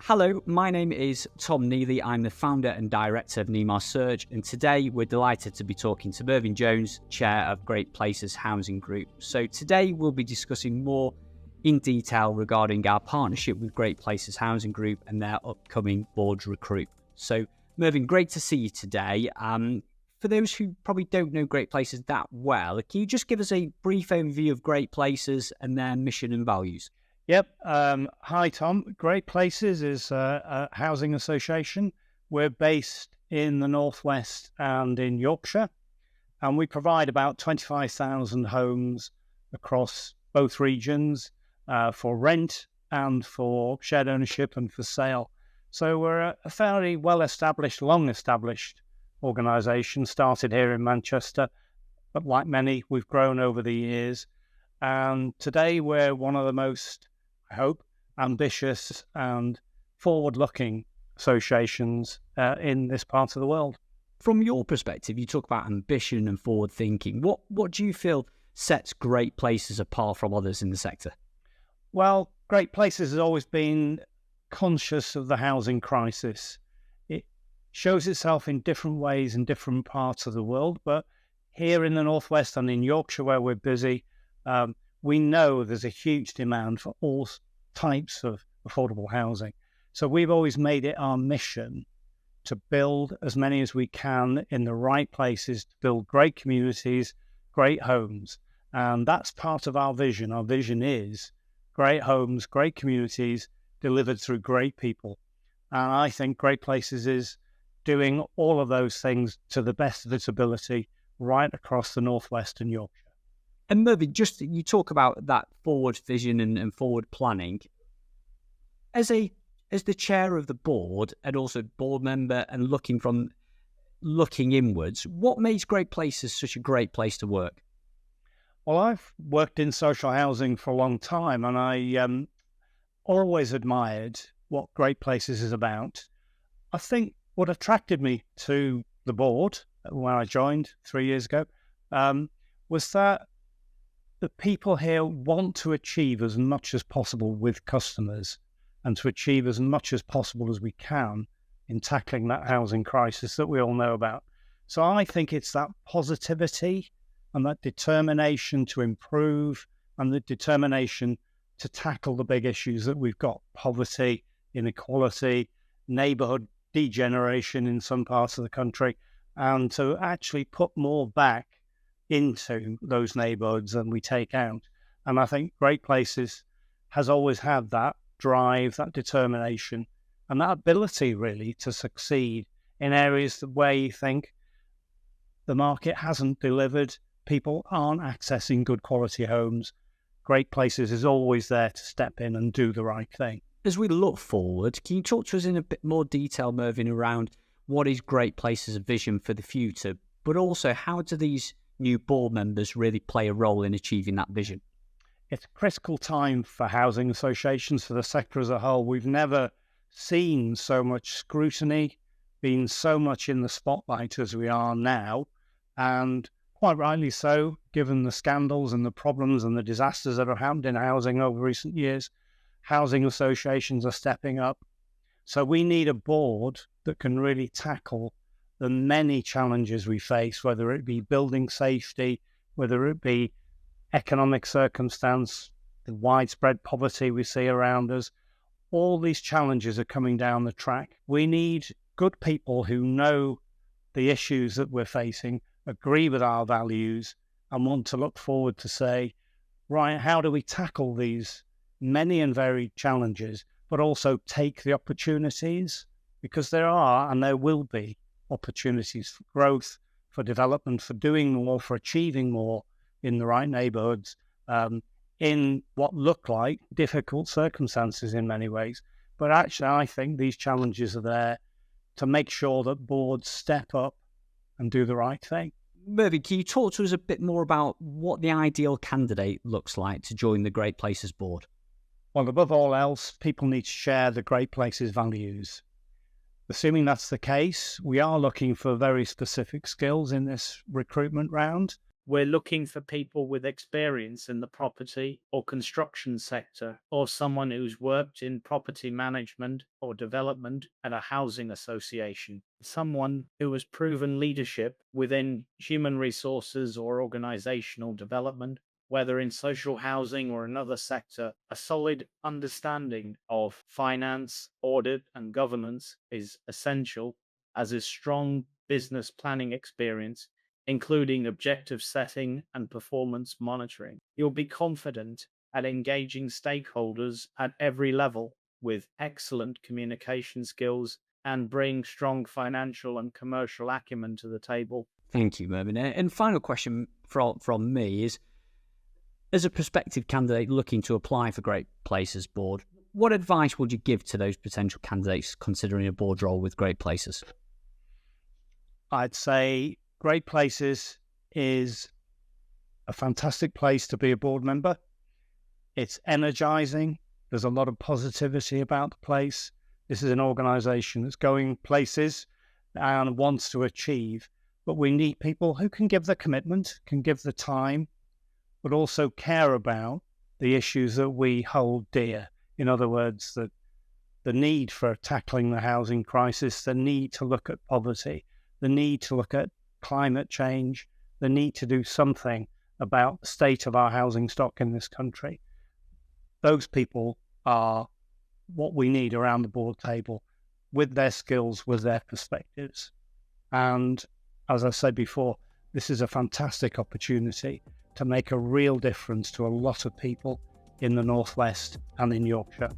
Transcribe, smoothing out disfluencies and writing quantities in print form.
Hello, my name is Tom Neely. I'm the founder and director of Neemar Search, and today we're delighted to be talking to Mervyn Jones, chair of Great Places Housing Group. So today we'll be discussing more in detail regarding our partnership with Great Places Housing Group and their upcoming board recruit. So Mervyn, great to see you today. For those who probably don't know Great Places that well, can you just give us a brief overview of Great Places and their mission and values? Yep. Hi, Tom. Great Places is a housing association. We're based in the Northwest and in Yorkshire, and we provide about 25,000 homes across both regions for rent and for shared ownership and for sale. So we're a fairly well-established, long-established organisation, started here in Manchester, but like many, we've grown over the years. And today we're one of the most, I hope, ambitious and forward-looking associations in this part of the world. From your perspective, you talk about ambition and forward thinking. What do you feel sets Great Places apart from others in the sector? Well, Great Places has always been conscious of the housing crisis. It shows itself in different ways in different parts of the world, but here in the Northwest and in Yorkshire, where we're busy, we know there's a huge demand for all types of affordable housing. So we've always made it our mission to build as many as we can in the right places, to build great communities, great homes. And that's part of our vision. Our vision is great homes, great communities delivered through great people. And I think Great Places is doing all of those things to the best of its ability right across the Northwest and Yorkshire. And Mervyn, just you talk about that forward vision and forward planning. As the chair of the board and also board member and looking inwards, what makes Great Places such a great place to work? Well, I've worked in social housing for a long time, and I always admired what Great Places is about. I think what attracted me to the board when I joined 3 years ago was that the people here want to achieve as much as possible with customers and to achieve as much as possible as we can in tackling that housing crisis that we all know about. So I think it's that positivity and that determination to improve and the determination to tackle the big issues that we've got: poverty, inequality, neighbourhood degeneration in some parts of the country, and to actually put more back into those neighbourhoods than we take out. And I think Great Places has always had that drive, that determination, and that ability really to succeed in areas where you think the market hasn't delivered, people aren't accessing good quality homes. Great Places is always there to step in and do the right thing. As we look forward, can you talk to us in a bit more detail, Mervyn, around what is Great Places' vision for the future, but also how do these new board members really play a role in achieving that vision? It's a critical time for housing associations, for the sector as a whole. We've never seen so much scrutiny, been so much in the spotlight as we are now, and quite rightly so, given the scandals and the problems and the disasters that have happened in housing over recent years. Housing associations are stepping up. So we need a board that can really tackle the many challenges we face, whether it be building safety, whether it be economic circumstance, the widespread poverty we see around us. All these challenges are coming down the track. We need good people who know the issues that we're facing, agree with our values, and want to look forward to say, right, how do we tackle these many and varied challenges, but also take the opportunities? Because there are and there will be opportunities for growth, for development, for doing more, for achieving more in the right neighbourhoods, in what look like difficult circumstances in many ways. But actually, I think these challenges are there to make sure that boards step up and do the right thing. Mervyn, can you talk to us a bit more about what the ideal candidate looks like to join the Great Places board? Well, above all else, people need to share the Great Places values. Assuming that's the case, we are looking for very specific skills in this recruitment round. We're looking for people with experience in the property or construction sector, or someone who's worked in property management or development at a housing association, someone who has proven leadership within human resources or organizational development, whether in social housing or another sector. A solid understanding of finance, audit, and governance is essential, as is strong business planning experience, including objective setting and performance monitoring. You'll be confident at engaging stakeholders at every level with excellent communication skills and bring strong financial and commercial acumen to the table. Thank you, Mervyn. And final question from me is, as a prospective candidate looking to apply for Great Places Board, what advice would you give to those potential candidates considering a board role with Great Places? I'd say Great Places is a fantastic place to be a board member. It's energizing. There's a lot of positivity about the place. This is an organization that's going places and wants to achieve, but we need people who can give the commitment, can give the time, but also care about the issues that we hold dear. In other words, the need for tackling the housing crisis, the need to look at poverty, the need to look at climate change, the need to do something about the state of our housing stock in this country. Those people are what we need around the board table, with their skills, with their perspectives. And as I said before, this is a fantastic opportunity to make a real difference to a lot of people in the Northwest and in Yorkshire.